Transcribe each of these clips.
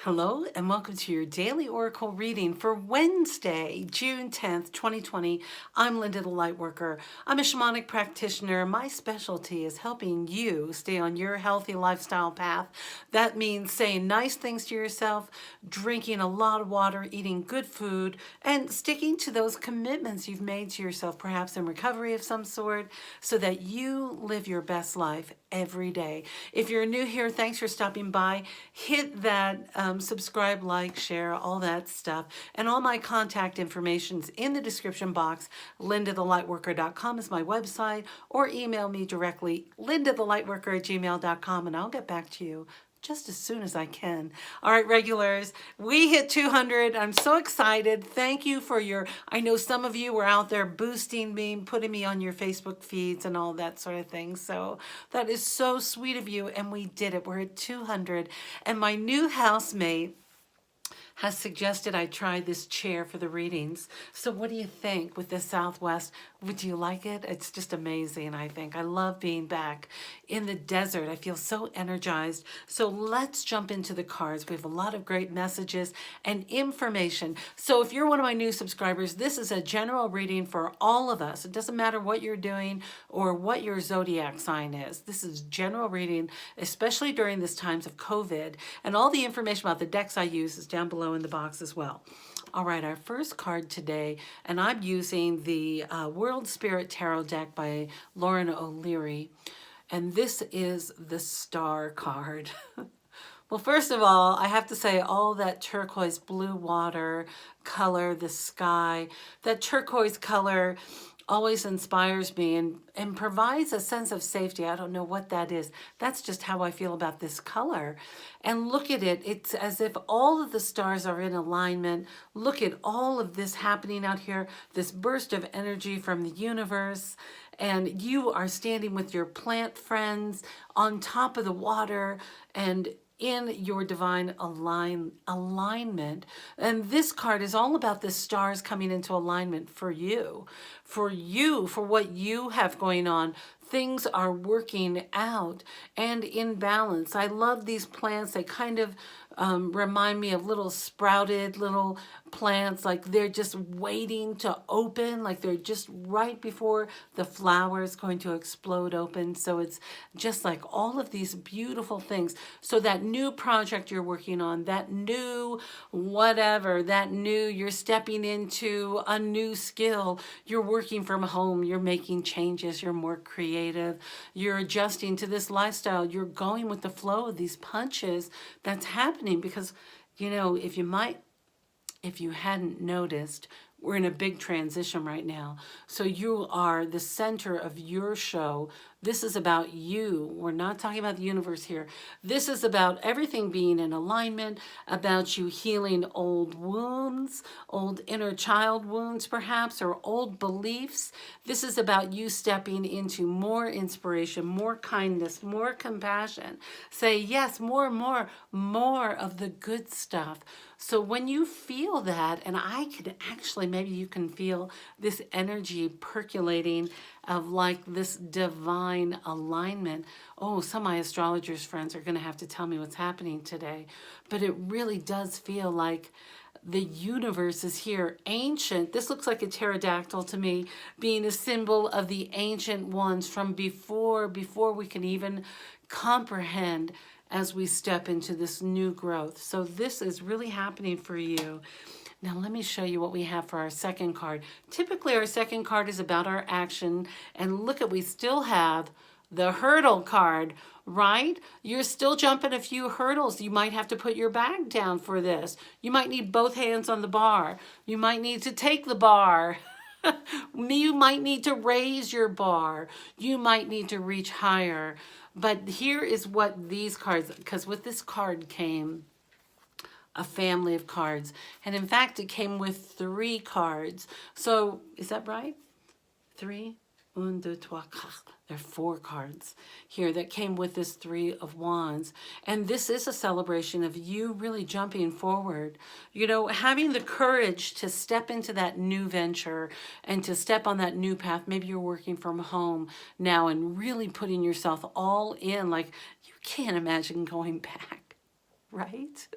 Hello and welcome to your daily oracle reading for Wednesday, June 10th, 2020. I'm Linda the Lightworker. I'm a shamanic practitioner. My specialty is helping you stay on your healthy lifestyle path. That means saying nice things to yourself, drinking a lot of water, eating good food, and sticking to those commitments you've made to yourself, perhaps in recovery of some sort, so that you live your best life every day. If you're new here, thanks for stopping by. Hit that subscribe, like, share, all that stuff. And all my contact information's in the description box. LindaTheLightWorker.com is my website, or email me directly, LindaTheLightWorker@gmail.com, and I'll get back to you just as soon as I can. All right, regulars, we hit 200. I'm so excited. Thank you for I know some of you were out there boosting me, putting me on your Facebook feeds and all that sort of thing. So that is so sweet of you. And we did it. We're at 200. And my new housemate has suggested I try this chair for the readings. So what do you think with the Southwest? Would you like it? It's just amazing, I think. I love being back in the desert. I feel so energized. So let's jump into the cards. We have a lot of great messages and information. So if you're one of my new subscribers, this is a general reading for all of us. It doesn't matter what you're doing or what your zodiac sign is. This is general reading, especially during these times of COVID. And all the information about the decks I use is down below in the box as well. All right, our first card today, and I'm using the World Spirit Tarot deck by Lauren O'Leary, and this is the Star card. Well, first of all, I have to say all that turquoise blue water color, the sky, that turquoise color always inspires me and provides a sense of safety. I don't know what that is. That's just how I feel about this color. And look at it. It's as if all of the stars are in alignment. Look at all of this happening out here, this burst of energy from the universe. And you are standing with your plant friends on top of the water and in your divine alignment. And this card is all about the stars coming into alignment for you, for what you have going on. Things are working out and in balance. I love these plants. They kind of remind me of little sprouted little plants, like they're just waiting to open, like they're just right before the flower is going to explode open. So it's just like all of these beautiful things. So that new project you're working on, that new whatever, you're stepping into a new skill, you're working from home, you're making changes, you're more creative, you're adjusting to this lifestyle, you're going with the flow of these punches that's happening. Because, you know, if you hadn't noticed, we're in a big transition right now. So you are the center of your show. This is about you. We're not talking about the universe here. This is about everything being in alignment, about you healing old wounds, old inner child wounds perhaps, or old beliefs. This is about you stepping into more inspiration, more kindness, more compassion. Say yes, more of the good stuff. So when you feel that, and I could actually, maybe you can feel this energy percolating of like this divine alignment. Oh, some of my astrologers friends are going to have to tell me what's happening today. But it really does feel like the universe is here. Ancient, this looks like a pterodactyl to me, being a symbol of the ancient ones from before we can even comprehend as we step into this new growth. So this is really happening for you. Now let me show you what we have for our second card. Typically our second card is about our action, and look at, we still have the hurdle card, right? You're still jumping a few hurdles. You might have to put your bag down for this. You might need both hands on the bar. You might need to take the bar. You might need to raise your bar. You might need to reach higher. But here is what these cards, because with this card came a family of cards. And in fact, it came with 3 cards. So is that right? 3? 1, 2, 3, 4. There are 4 cards here that came with this 3 of Wands. And this is a celebration of you really jumping forward. You know, having the courage to step into that new venture and to step on that new path. Maybe you're working from home now and really putting yourself all in. Like, you can't imagine going back, right?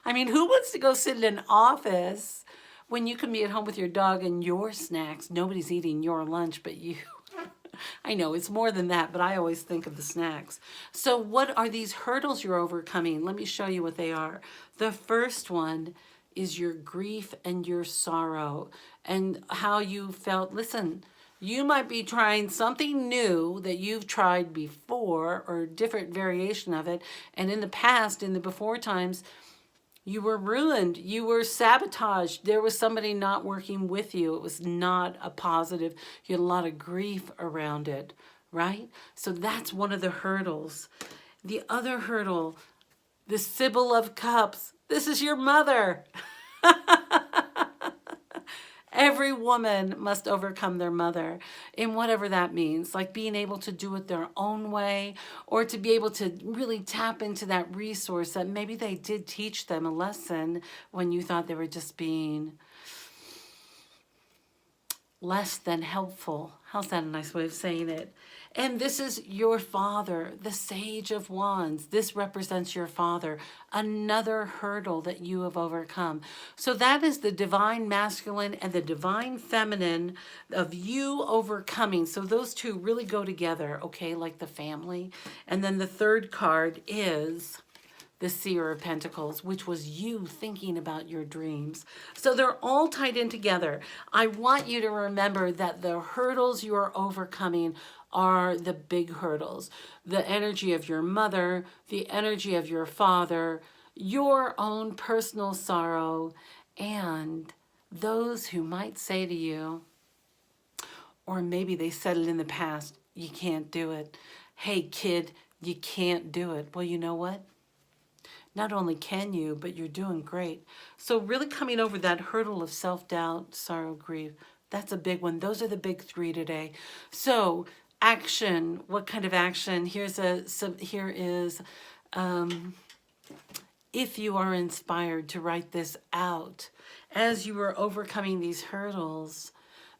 I mean, who wants to go sit in an office when you can be at home with your dog and your snacks? Nobody's eating your lunch but you. I know it's more than that, but I always think of the snacks. So what are these hurdles you're overcoming? Let me show you what they are. The first one is your grief and your sorrow and how you felt. Listen, you might be trying something new that you've tried before or a different variation of it. And in the past, in the before times, you were ruined. You were sabotaged. There was somebody not working with you. It was not a positive. You had a lot of grief around it, right? So that's one of the hurdles. The other hurdle, the Sibyl of Cups. This is your mother. Every woman must overcome their mother in whatever that means, like being able to do it their own way or to be able to really tap into that resource that maybe they did teach them a lesson when you thought they were just being less than helpful. How's that a nice way of saying it? And this is your father, the Sage of Wands. This represents your father, another hurdle that you have overcome. So that is the divine masculine and the divine feminine of you overcoming. So those two really go together, okay, like the family. And then the third card is the Seer of Pentacles, which was you thinking about your dreams. So they're all tied in together. I want you to remember that the hurdles you are overcoming are the big hurdles. The energy of your mother, the energy of your father, your own personal sorrow, and those who might say to you, or maybe they said it in the past, you can't do it. Hey, kid, you can't do it. Well, you know what? Not only can you, but you're doing great. So really coming over that hurdle of self-doubt, sorrow, grief, that's a big one. Those are the big three today. So action, what kind of action? Here is, if you are inspired to write this out as you are overcoming these hurdles,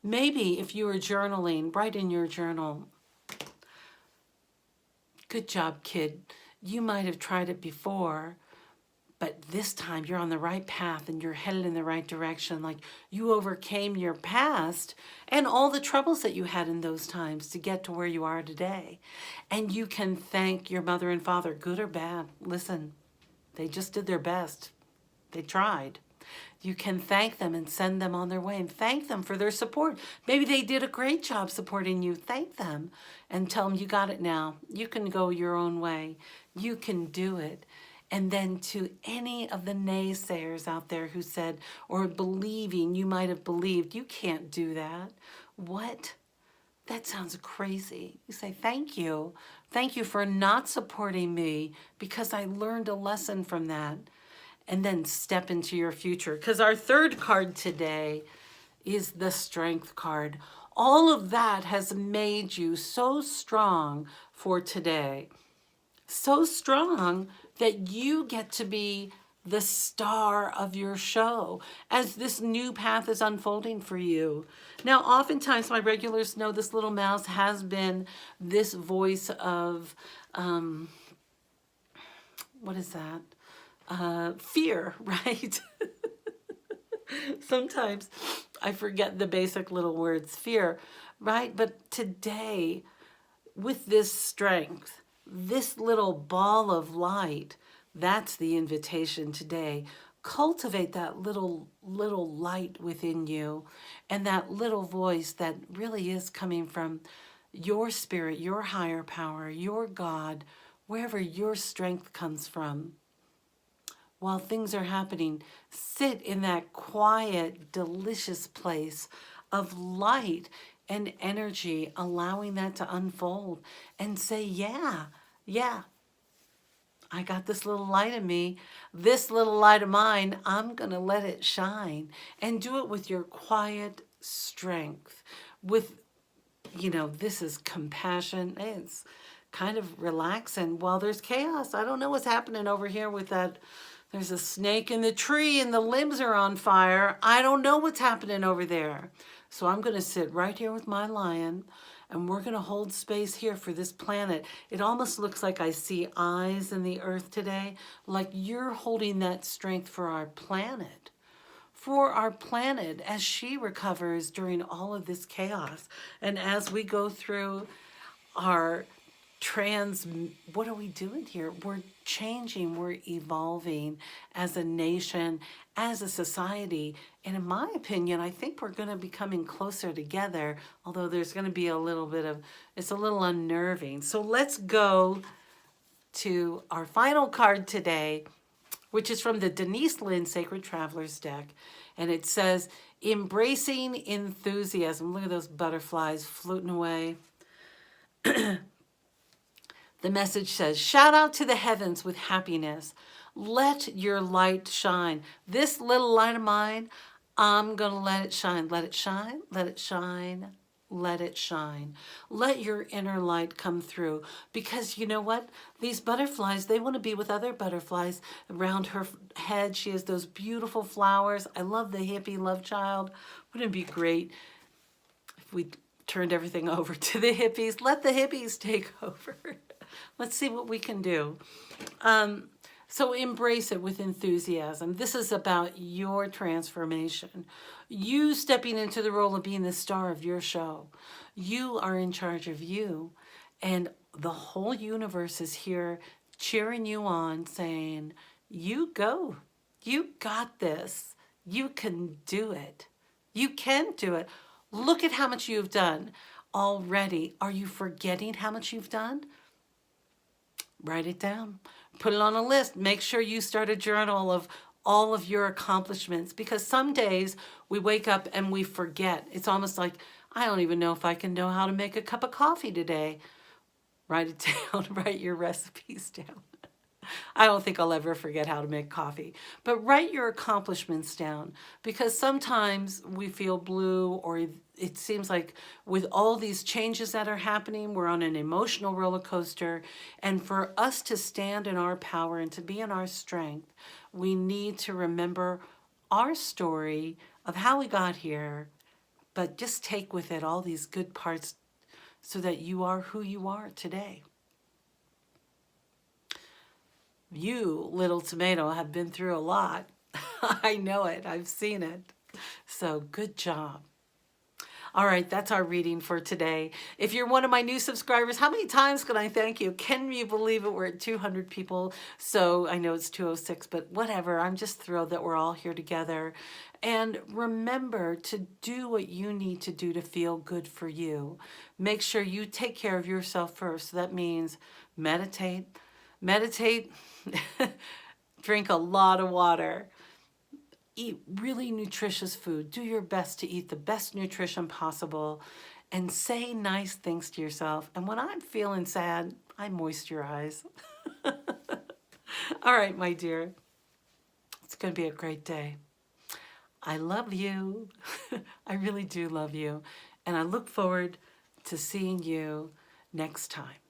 maybe if you are journaling, write in your journal, good job, kid. You might have tried it before, but this time you're on the right path and you're headed in the right direction. Like you overcame your past and all the troubles that you had in those times to get to where you are today. And you can thank your mother and father, good or bad. Listen, they just did their best. They tried. You can thank them and send them on their way and thank them for their support. Maybe they did a great job supporting you. Thank them and tell them you got it now. You can go your own way. You can do it. And then to any of the naysayers out there who said, or believing, you might have believed, you can't do that. What? That sounds crazy. You say, thank you. Thank you for not supporting me because I learned a lesson from that. And then step into your future. Because our third card today is the Strength card. All of that has made you so strong for today. So strong that you get to be the star of your show as this new path is unfolding for you. Now, oftentimes my regulars know this little mouse has been this voice of, what is that? Fear, right? Sometimes I forget the basic little words, fear, right? But today, with this strength, this little ball of light, that's the invitation today. Cultivate that little light within you and that little voice that really is coming from your spirit, your higher power, your God, wherever your strength comes from. While things are happening, sit in that quiet, delicious place of light and energy, allowing that to unfold and say, yeah, I got this little light in me, this little light of mine, I'm going to let it shine. And do it with your quiet strength, with, this is compassion. It's kind of relaxing while there's chaos. I don't know what's happening over here with that. There's a snake in the tree and the limbs are on fire. I don't know what's happening over there. So I'm going to sit right here with my lion And we're going to hold space here for this planet. It almost looks like I see eyes in the earth today, like you're holding that strength for our planet. For our planet as she recovers during all of this chaos. And as we go through our what are we doing here? We're changing, we're evolving as a nation, as a society. And in my opinion, I think we're going to be coming closer together, although there's going to be a little bit of, it's a little unnerving. So let's go to our final card today, which is from the Denise Linn Sacred Travelers deck. And it says, embracing enthusiasm. Look at those butterflies floating away. The message says, shout out to the heavens with happiness. Let your light shine. This little light of mine, I'm going to let it shine. Let it shine, let it shine, let it shine. Let your inner light come through. Because you know what? These butterflies, they want to be with other butterflies. Around her head, she has those beautiful flowers. I love the hippie love child. Wouldn't it be great if we turned everything over to the hippies? Let the hippies take over. Let's see what we can do. So embrace it with enthusiasm. This is about your transformation. You stepping into the role of being the star of your show. You are in charge of you. And the whole universe is here cheering you on, saying, you go. You got this. You can do it. You can do it. Look at how much you've done already. Are you forgetting how much you've done? Write it down. Put it on a list. Make sure you start a journal of all of your accomplishments, because some days we wake up and we forget. It's almost like, I don't even know if I can know how to make a cup of coffee today. Write it down. Write your recipes down. I don't think I'll ever forget how to make coffee. But write your accomplishments down, because sometimes we feel blue, or it seems like with all these changes that are happening, we're on an emotional roller coaster. And for us to stand in our power and to be in our strength, we need to remember our story of how we got here, but just take with it all these good parts so that you are who you are today. You, little tomato, have been through a lot. I know it. I've seen it. So good job. All right, that's our reading for today. If you're one of my new subscribers, how many times can I thank you? Can you believe it? We're at 200 people. So I know it's 206, but whatever. I'm just thrilled that we're all here together. And remember to do what you need to do to feel good for you. Make sure you take care of yourself first. So that means meditate. Meditate, drink a lot of water, eat really nutritious food, do your best to eat the best nutrition possible, and say nice things to yourself. And when I'm feeling sad, I moisturize. All right, my dear, it's going to be a great day. I love you. I really do love you. And I look forward to seeing you next time.